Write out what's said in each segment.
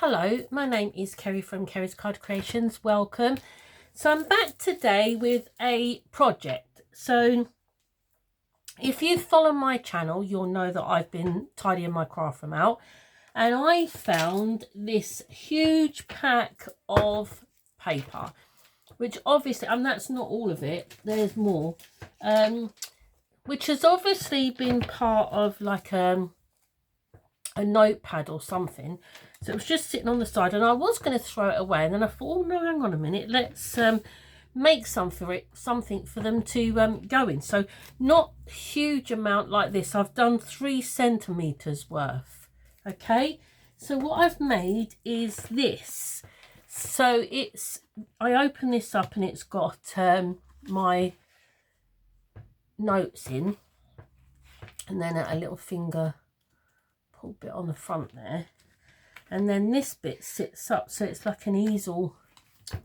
Hello, my name is Kerry from Kerry's Card Creations. Welcome. So I'm back today with a project. So if you follow my channel, you'll know that I've been tidying my craft room out, and I found this huge pack of paper, which obviously, and that's not all of it, there's more, which has obviously been part of like a notepad or something. So it was just sitting on the side, and I was going to throw it away, and then I thought, oh no, hang on a minute, let's make something for them to go in. So not huge amount like this. I've done 3 centimeters worth. Okay, so what I've made is this. So I open this up and it's got my notes in, and then a little finger pull bit on the front there, and then this bit sits up, so it's like an easel. I'm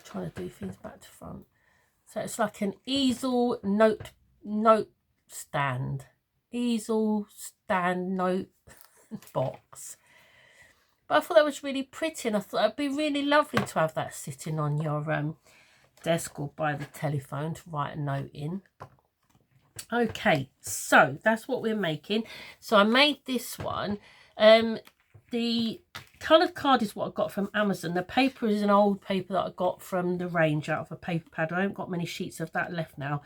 trying to do things back to front, so it's like an easel note stand, easel stand note box. But I thought that was really pretty, and I thought it'd be really lovely to have that sitting on your desk or by the telephone to write a note in. Okay, so that's what we're making. So I made this one. The coloured card is what I got from Amazon. The paper is an old paper that I got from the range out of a paper pad. I haven't got many sheets of that left now.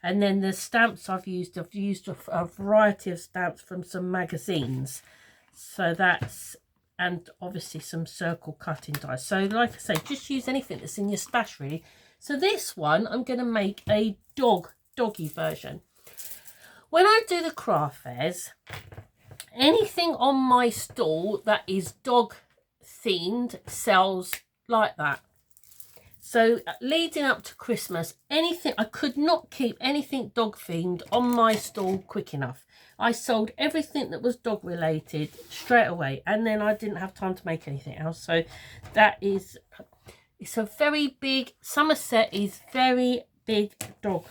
And then the stamps I've used a variety of stamps from some magazines. So that's, and obviously some circle cutting dies. So like I say, just use anything that's in your stash really. So this one, I'm going to make a doggy version. When I do the craft fairs, anything on my stall that is dog themed sells like that. So leading up to Christmas, anything, I could not keep anything dog themed on my stall quick enough. I sold everything that was dog related straight away, and then I didn't have time to make anything else. So that is, it's a very big, Somerset is very big dog.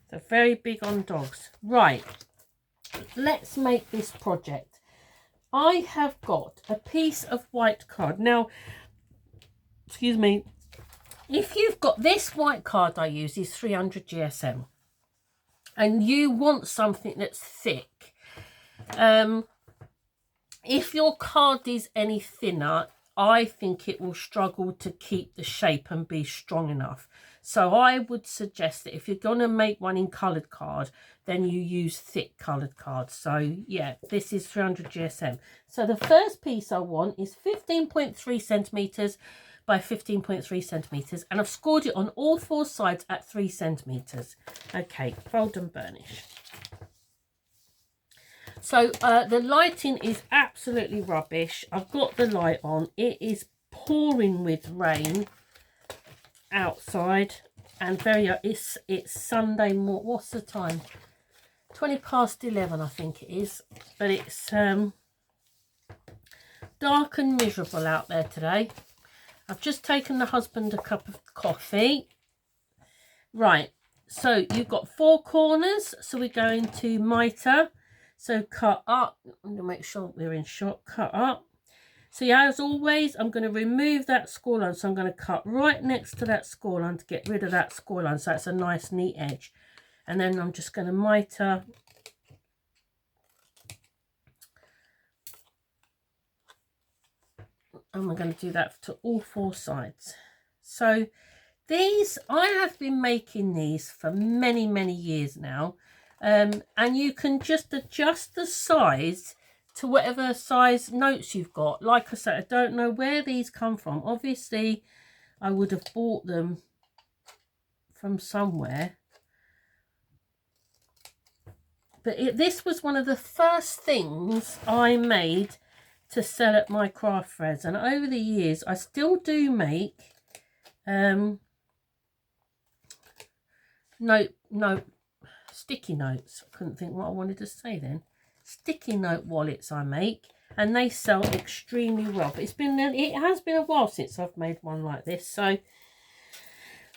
So very big on dogs. Right, let's make this project. I have got a piece of white card. Now, excuse me, if you've got this white card I use is 300 GSM, and you want something that's thick, if your card is any thinner, I think it will struggle to keep the shape and be strong enough. So I would suggest that if you're going to make one in coloured card, then you use thick coloured cards. So yeah, this is 300 GSM. So the first piece I want is 15.3 centimetres by 15.3 centimetres. And I've scored it on all 4 sides at 3 centimetres. Okay, fold and burnish. So the lighting is absolutely rubbish. I've got the light on. It is pouring with rain outside, and it's Sunday morning. What's the time? 20 past 11 I think it is, but it's dark and miserable out there today. I've just taken the husband a cup of coffee. Right, so you've got 4 corners, so we're going to mitre. So cut up, I'm going to make sure we're in shot, cut up. So yeah, as always, I'm going to remove that score line. So I'm going to cut right next to that score line to get rid of that score line. So that's a nice neat edge. And then I'm just going to mitre. And we're going to do that to all 4 sides. So these, I have been making these for many, many years now. And you can just adjust the size to whatever size notes you've got. Like I said, I don't know where these come from. Obviously, I would have bought them from somewhere. But this was one of the first things I made to sell at my craft fairs. And over the years, I still do make sticky notes. I couldn't think what I wanted to say then. Sticky note wallets I make, and they sell extremely well. But it has been a while since I've made one like this. So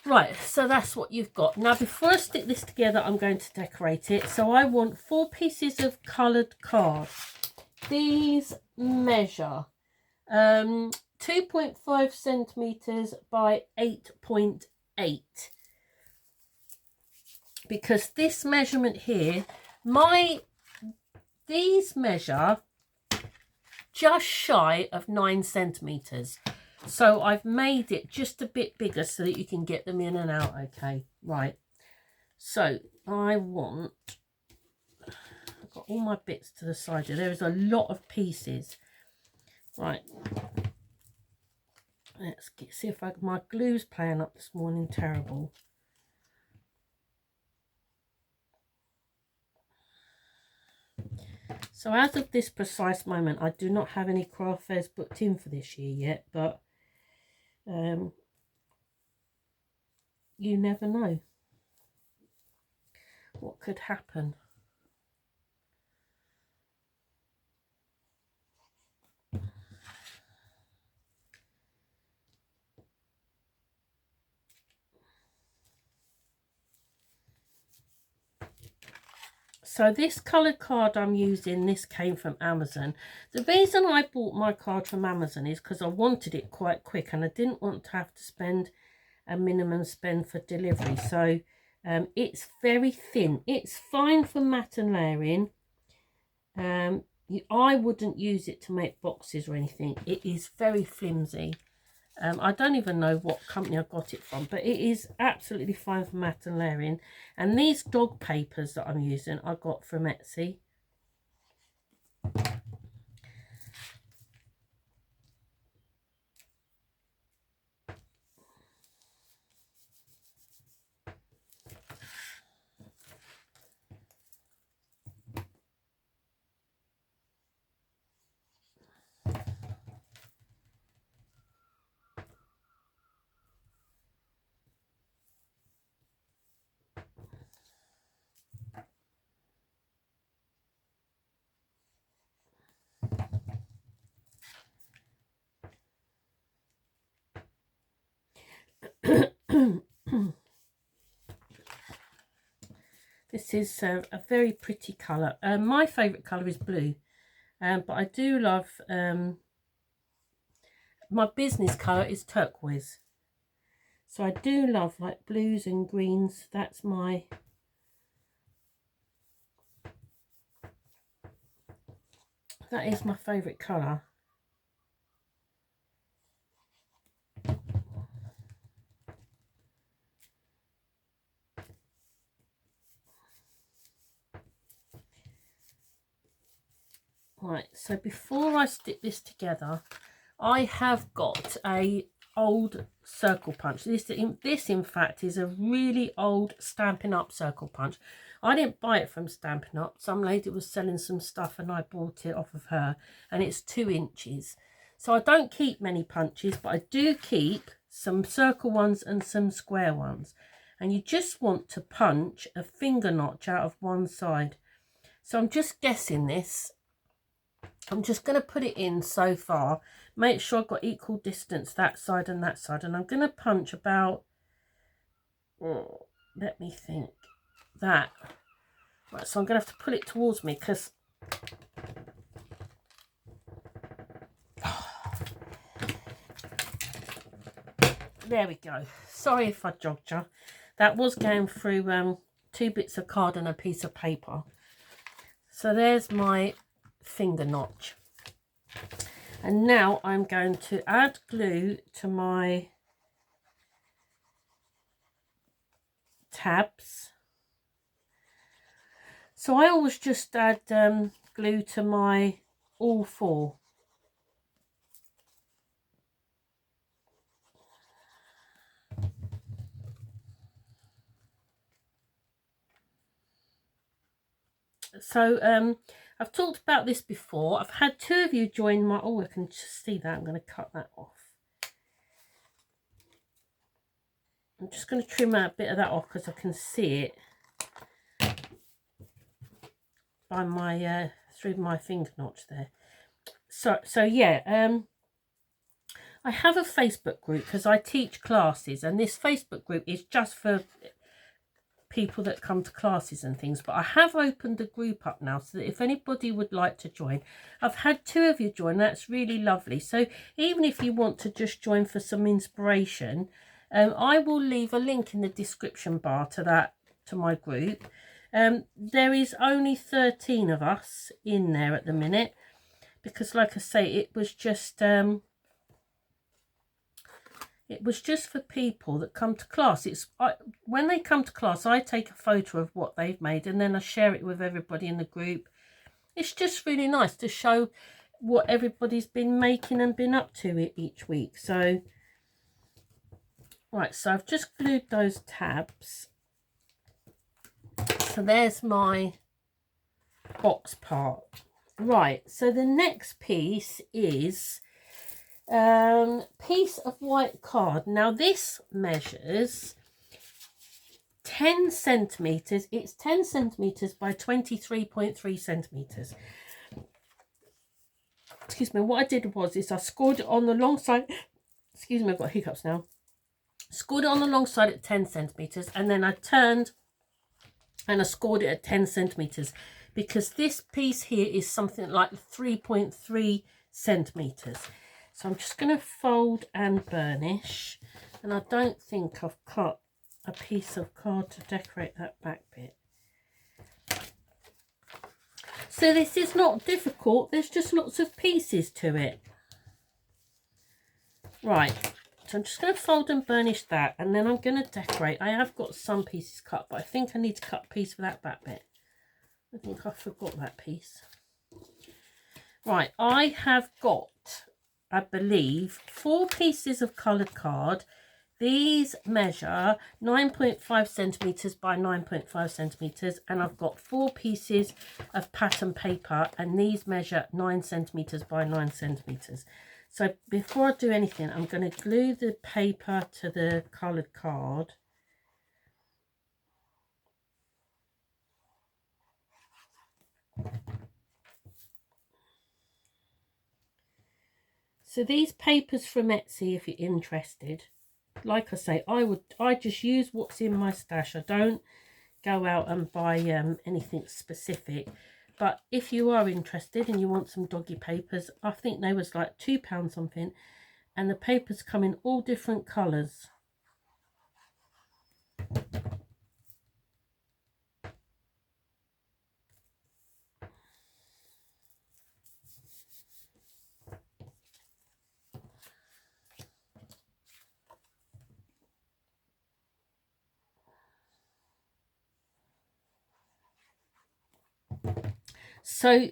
right, so that's what you've got. Now before I stick this together, I'm going to decorate it. So I want 4 pieces of coloured card. these measure 2.5 centimeters by 8.8, because this measurement here, these measure just shy of 9 centimeters. So I've made it just a bit bigger so that you can get them in and out. Okay, right. So I've got all my bits to the side here. There is a lot of pieces. Right. Let's see if my glue's playing up this morning. Terrible. So as of this precise moment, I do not have any craft fairs booked in for this year yet, but you never know what could happen. So this coloured card I'm using, this came from Amazon. The reason I bought my card from Amazon is because I wanted it quite quick and I didn't want to have to spend a minimum spend for delivery. So it's very thin. It's fine for matte and layering. I wouldn't use it to make boxes or anything. It is very flimsy. I don't even know what company I got it from, but it is absolutely fine for matte and layering. And these dog papers that I'm using, I got from Etsy. This is a very pretty colour. My favourite colour is blue, but I do love, my business colour is turquoise. So I do love like blues and greens. That is my favourite colour. Right, so before I stick this together, I have got a old circle punch. This in fact is a really old Stampin' Up circle punch. I didn't buy it from Stampin' Up. Some lady was selling some stuff and I bought it off of her, and it's 2 inches. So I don't keep many punches, but I do keep some circle ones and some square ones. And you just want to punch a finger notch out of one side. So I'm just guessing this. I'm just going to put it in so far. Make sure I've got equal distance that side and that side. And I'm going to punch about, let me think, that. Right, so I'm going to have to pull it towards me because there we go. Sorry if I jogged you. That was going through 2 bits of card and a piece of paper. So there's my finger notch. And now I'm going to add glue to my tabs. So I always just add glue to my all 4. So I've talked about this before. I've had 2 of you join my, oh, I can just see that. I'm going to cut that off. I'm just going to trim out a bit of that off because I can see it by my through my finger notch there. So yeah, I have a Facebook group because I teach classes, and this Facebook group is just for people that come to classes and things, but I have opened the group up now so that if anybody would like to join, I've had 2 of you join. That's really lovely. So even if you want to just join for some inspiration, I will leave a link in the description bar to my group. There is only 13 of us in there at the minute, because like I say, it was just for people that come to class. When they come to class, I take a photo of what they've made and then I share it with everybody in the group. It's just really nice to show what everybody's been making and been up to each week. So, right, so I've just glued those tabs. So there's my box part. Right, so the next piece is piece of white card. Now this measures 10 centimeters. It's 10 centimeters by 23.3 centimeters. Excuse me. What I did was I scored it on the long side. Excuse me, I've got hiccups now. Scored it on the long side at 10 centimeters, and then I turned and I scored it at 10 centimeters, because this piece here is something like 3.3 centimeters. So I'm just going to fold and burnish, and I don't think I've cut a piece of card to decorate that back bit. So this is not difficult, there's just lots of pieces to it. Right, so I'm just going to fold and burnish that, and then I'm going to decorate. I have got some pieces cut, but I think I need to cut a piece for that back bit. I think I forgot that piece. Right, I have got, I believe, 4 pieces of coloured card. These measure 9.5 centimeters by 9.5 centimeters, and I've got 4 pieces of pattern paper, and these measure 9 centimeters by 9 centimeters. So before I do anything, I'm going to glue the paper to the coloured card. So these papers from Etsy, if you're interested, like I say, I just use what's in my stash. I don't go out and buy anything specific. But if you are interested and you want some doggy papers, I think they was like £2 something, and the papers come in all different colours. So,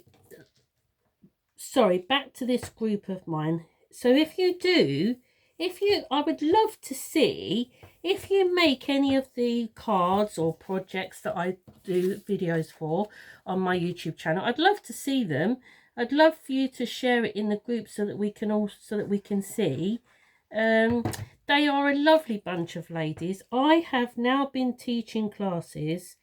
sorry, back to this group of mine. So I would love to see if you make any of the cards or projects that I do videos for on my YouTube channel. I'd love to see them. I'd love for you to share it in the group so that we can see. They are a lovely bunch of ladies. I have now been teaching classes.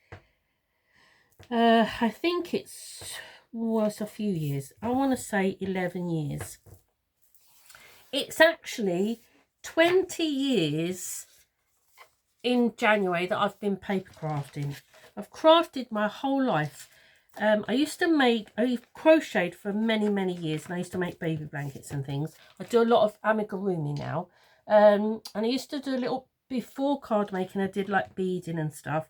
I think it's a few years. I want to say 11 years. It's actually 20 years in January that I've been paper crafting. I've crafted my whole life. I crocheted for many years, and I used to make baby blankets and things. I do a lot of amigurumi now. And I used to do a little, before card making, I did like beading and stuff.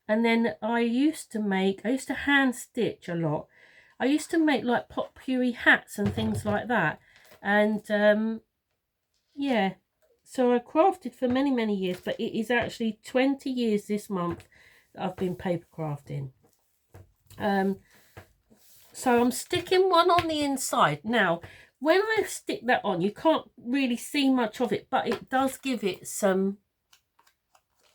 And then I used to hand stitch a lot. I used to make like potpourri hats and things like that. And yeah, so I crafted for many years, but it is actually 20 years this month that I've been paper crafting. So I'm sticking one on the inside. Now, when I stick that on, you can't really see much of it, but it does give it some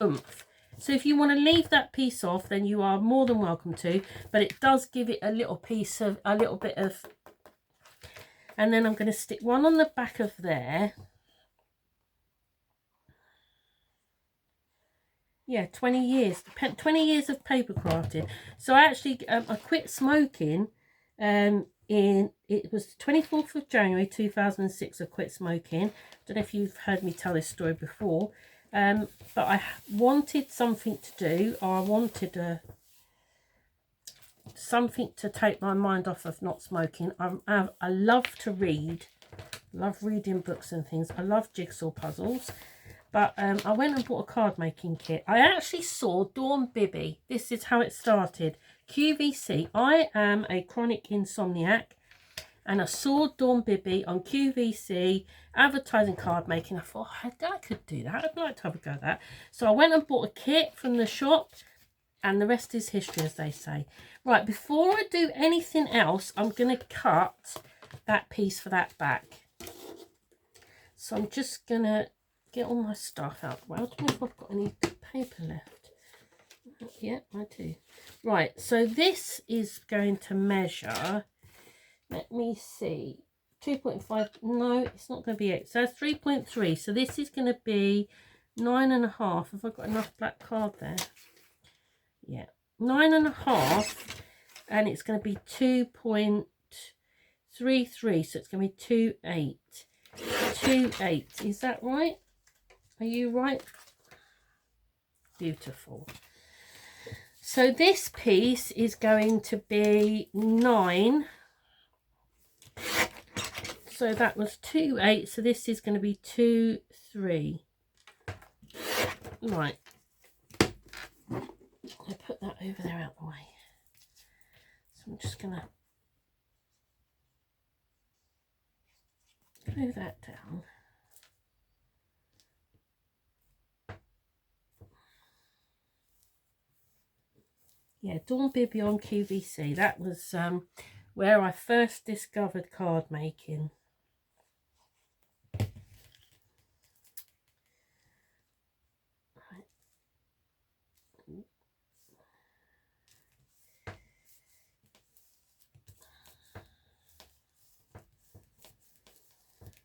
oomph. So if you want to leave that piece off, then you are more than welcome to, but it does give it a little bit of, and then I'm going to stick one on the back of there. Yeah, 20 years of paper crafting. So I actually, I quit smoking, it was 24th of January 2006, I quit smoking. I don't know if you've heard me tell this story before. But I wanted something to do, or I wanted something to take my mind off of not smoking. I love to read, love reading books and things. I love jigsaw puzzles. But I went and bought a card making kit. I actually saw Dawn Bibby. This is how it started. QVC. I am a chronic insomniac. And I saw Dawn Bibby on QVC advertising card making. I thought, I could do that. I'd like to have a go at that. So I went and bought a kit from the shop. And the rest is history, as they say. Right, before I do anything else, I'm going to cut that piece for that back. So I'm just going to get all my stuff out. Well, I don't know if I've got any paper left. Yeah, I do. Right, so this is going to measure, let me see, 2.5. No, it's not going to be 8. So that's 3.3. So this is going to be 9.5. Have I got enough black card there? Yeah, 9.5. And it's going to be 2.33. So it's going to be 2.8. 2.8. Is that right? Are you right? Beautiful. So this piece is going to be 9. So that was 2.8. So this is going to be 2.3. Right. I put that over there out the way. So I'm just going to glue that down. Yeah, Dawn Bibby on QVC. That was where I first discovered card making.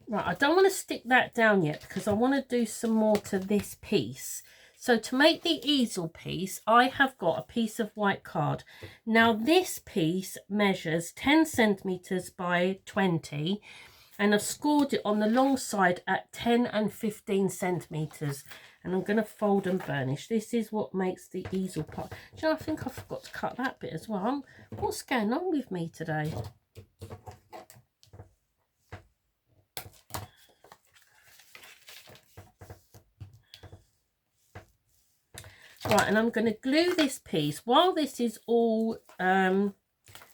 Right, I don't want to stick that down yet because I want to do some more to this piece. So to make the easel piece, I have got a piece of white card. Now this piece measures 10 centimetres by 20 and I've scored it on the long side at 10 and 15 centimetres. And I'm going to fold and burnish. This is what makes the easel part. Do you know, I think I forgot to cut that bit as well. What's going on with me today? Right, and I'm going to glue this piece while this is all, let me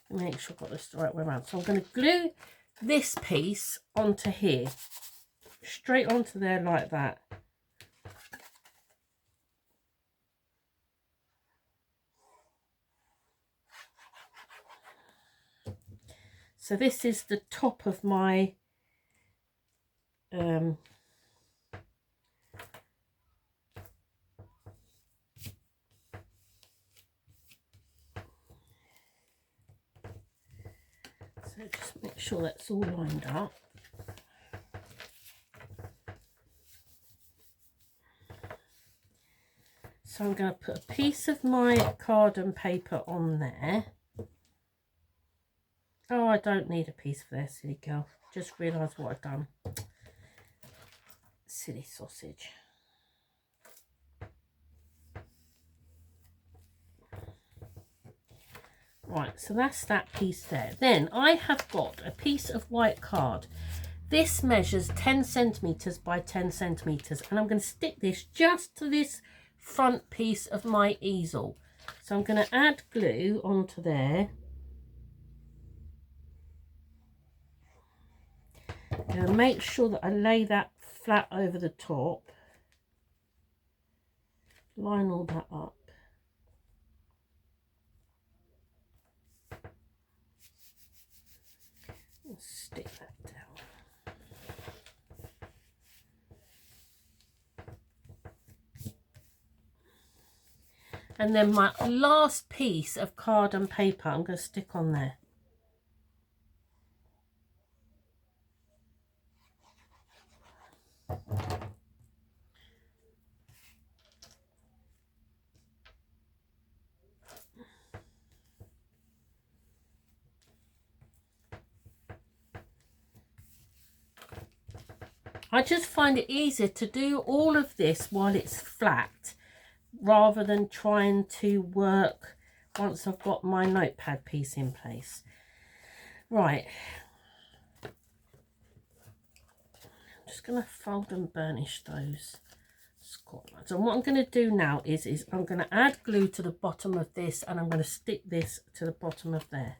make sure I've got this the right way around. So I'm going to glue this piece onto here, straight onto there like that. So this is the top of my, so just make sure that's all lined up. So I'm going to put a piece of my card and paper on there. Oh, I don't need a piece for this, silly girl. Just realised what I've done. Silly sausage. Right, so that's that piece there. Then I have got a piece of white card. This measures 10 centimetres by 10 centimetres. And I'm going to stick this just to this front piece of my easel. So I'm going to add glue onto there. I'm going to make sure that I lay that flat over the top. Line all that up. And stick that down. And then my last piece of card and paper I'm going to stick on there. I just find it easier to do all of this while it's flat rather than trying to work once I've got my notepad piece in place. Right, I'm just going to fold and burnish those score lines. And what I'm going to do now is I'm going to add glue to the bottom of this, and I'm going to stick this to the bottom of there.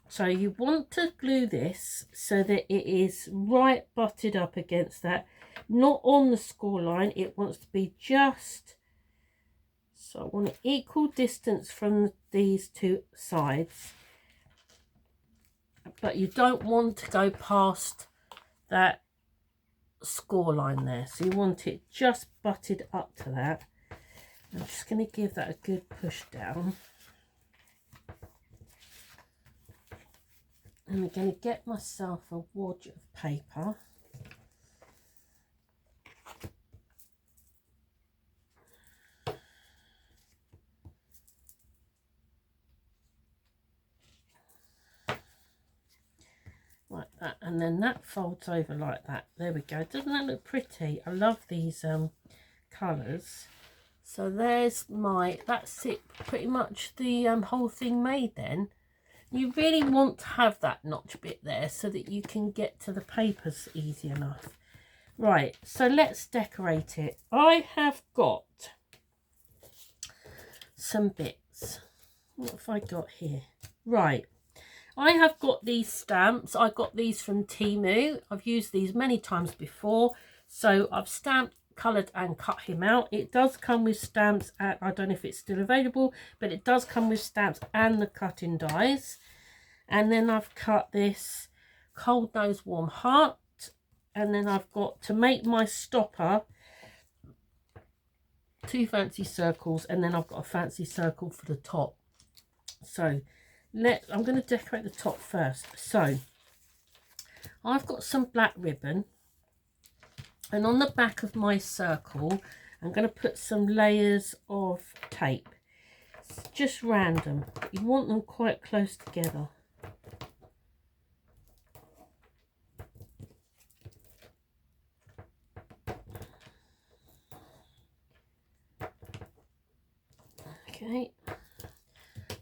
So you want to glue this so that it is right butted up against that, not on the score line. It wants to be just, so I want an equal distance from these two sides, but you don't want to go past that score line there. So you want it just butted up to that. I'm just going to give that a good push down. And I'm going to get myself a wad of paper. Like that, and then that folds over like that. There we go. Doesn't that look pretty? I love these colours. So there's my, that's it, pretty much the whole thing made then. You really want to have that notch bit there so that you can get to the papers easy enough. Right, so let's decorate it. I have got some bits. What have I got here? Right, I have got these stamps. I got these from Temu. I've used these many times before. So I've stamped, coloured and cut him out. It does come with stamps at, I don't know if it's still available, but it does come with stamps and the cutting dies. And then I've cut this cold nose warm heart, and then I've got, to make my stopper, 2 fancy circles, and then I've got a fancy circle for the top. So I'm going to decorate the top first. So I've got some black ribbon, and on the back of my circle I'm going to put some layers of tape. It's just random. You want them quite close together. Okay,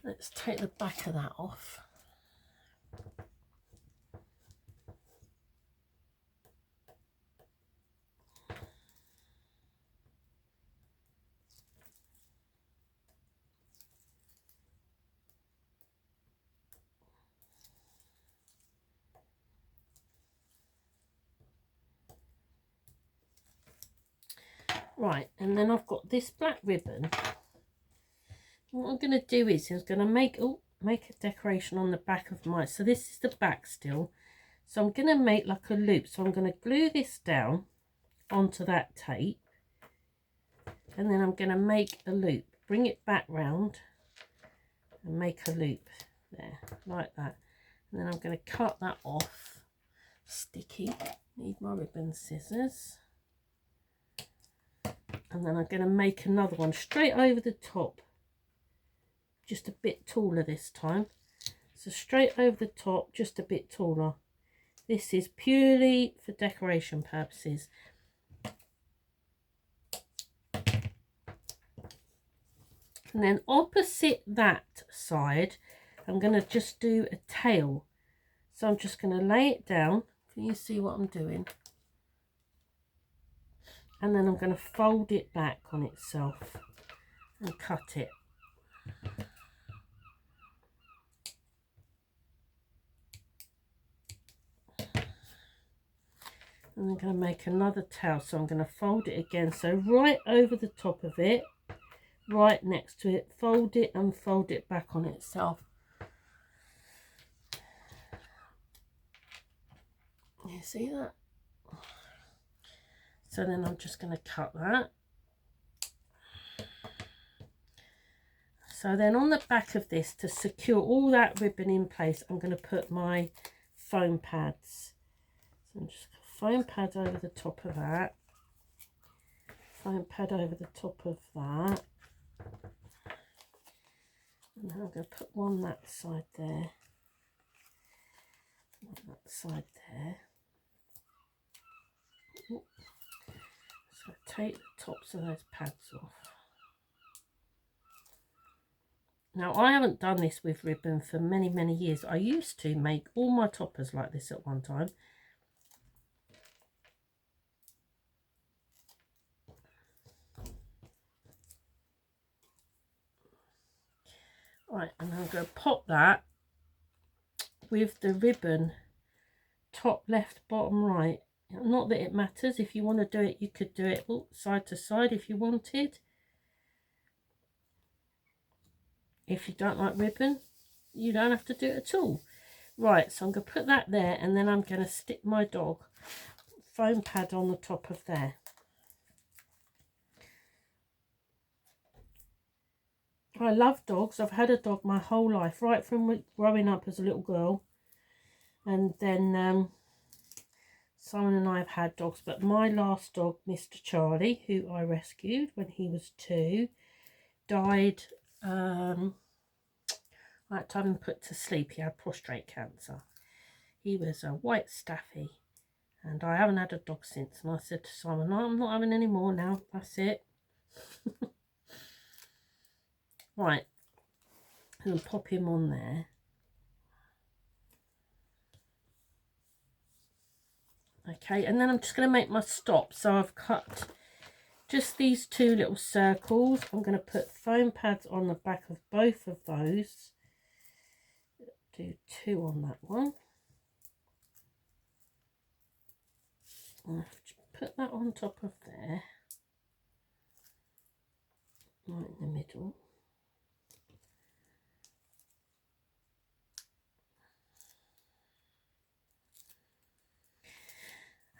let's take the back of that off. Right, and then I've got this black ribbon. What I'm going to do is I'm going to make a decoration on the back of mine. So this is the back still. So I'm going to make like a loop. So I'm going to glue this down onto that tape. And then I'm going to make a loop. Bring it back round and make a loop there, like that. And then I'm going to cut that off. Sticky. Need my ribbon scissors. And then I'm going to make another one straight over the top. Just a bit taller this time. So straight over the top, just a bit taller. This is purely for decoration purposes. And then opposite that side, I'm going to just do a tail. So I'm just going to lay it down. Can you see what I'm doing? And then I'm going to fold it back on itself and cut it. And I'm going to make another tail, so I'm going to fold it again. So right over the top of it, right next to it, fold it and fold it back on itself. You see that? So then I'm just going to cut that. So then on the back of this, to secure all that ribbon in place, I'm going to put my foam pads. So I'm just foam pad over the top of that, foam pad over the top of that, And now I'm going to put one that side there, one that side there. Ooh. So take the tops of those pads off. Now I haven't done this with ribbon for many, many years. I used to make all my toppers like this at one time. Right, and I'm going to pop that with the ribbon top, left, bottom, right. Not that it matters. If you want to do it, you could do it side to side if you wanted. If you don't like ribbon, you don't have to do it at all. Right, so I'm going to put that there, and then I'm going to stick my dog foam pad on the top of there. I love dogs. I've had a dog my whole life, right from growing up as a little girl. And then Simon and I have had dogs, but my last dog, Mr. Charlie, who I rescued when he was 2, died. I had to have him put to sleep. He had prostate cancer. He was a white staffy, and I haven't had a dog since. And I said to Simon, no, I'm not having any more now. That's it. Right, I'm going to pop him on there. Okay, and then I'm just going to make my stop. So I've cut just these 2 little circles. I'm going to put foam pads on the back of both of those. Do 2 on that one. I'll put that on top of there, right in the middle.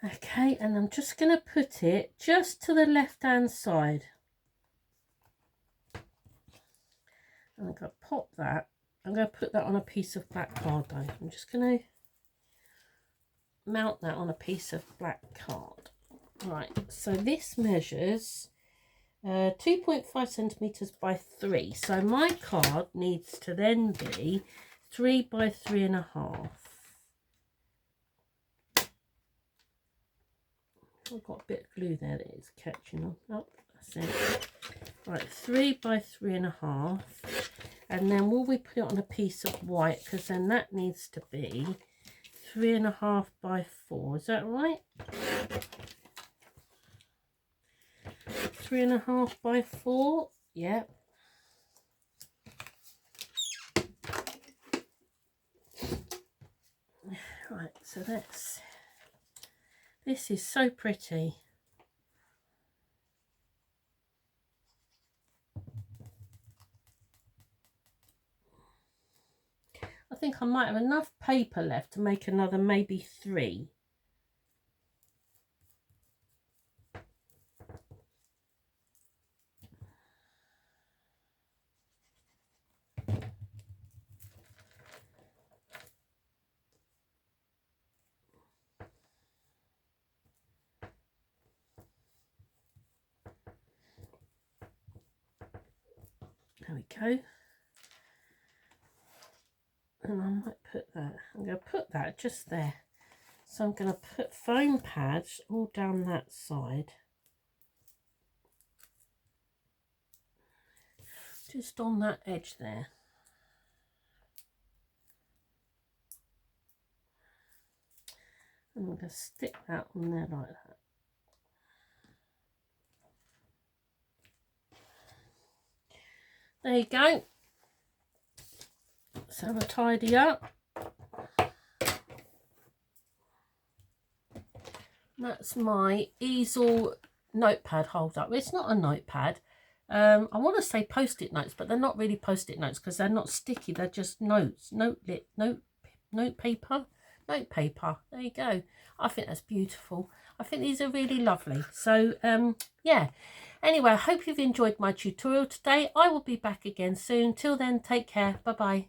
Okay, and I'm just going to put it just to the left hand side. And I'm going to pop that. I'm going to put that on a piece of black card though. I'm just going to mount that on a piece of black card. Right, so this measures 2.5 centimeters by 3. So my card needs to then be 3 by 3.5. I've got a bit of glue there that is catching on. Oh, that's it. Right, 3 by 3.5. And then will we put it on a piece of white? Because then that needs to be 3.5 by 4. Is that right? 3.5 by 4. Yep. Right, so this is so pretty. I think I might have enough paper left to make another maybe 3. There we go. And I might put that, I'm going to put that just there. So I'm going to put foam pads all down that side. Just on that edge there. And I'm going to stick that on there like that. There you go. So I'll tidy up. That's my easel notepad holder. It's not a notepad. I want to say post-it notes, but they're not really post-it notes because they're not sticky. They're just notes, note paper. There you go. I think that's beautiful. I think these are really lovely. So yeah. Anyway, I hope you've enjoyed my tutorial today. I will be back again soon. Till then, take care. Bye bye.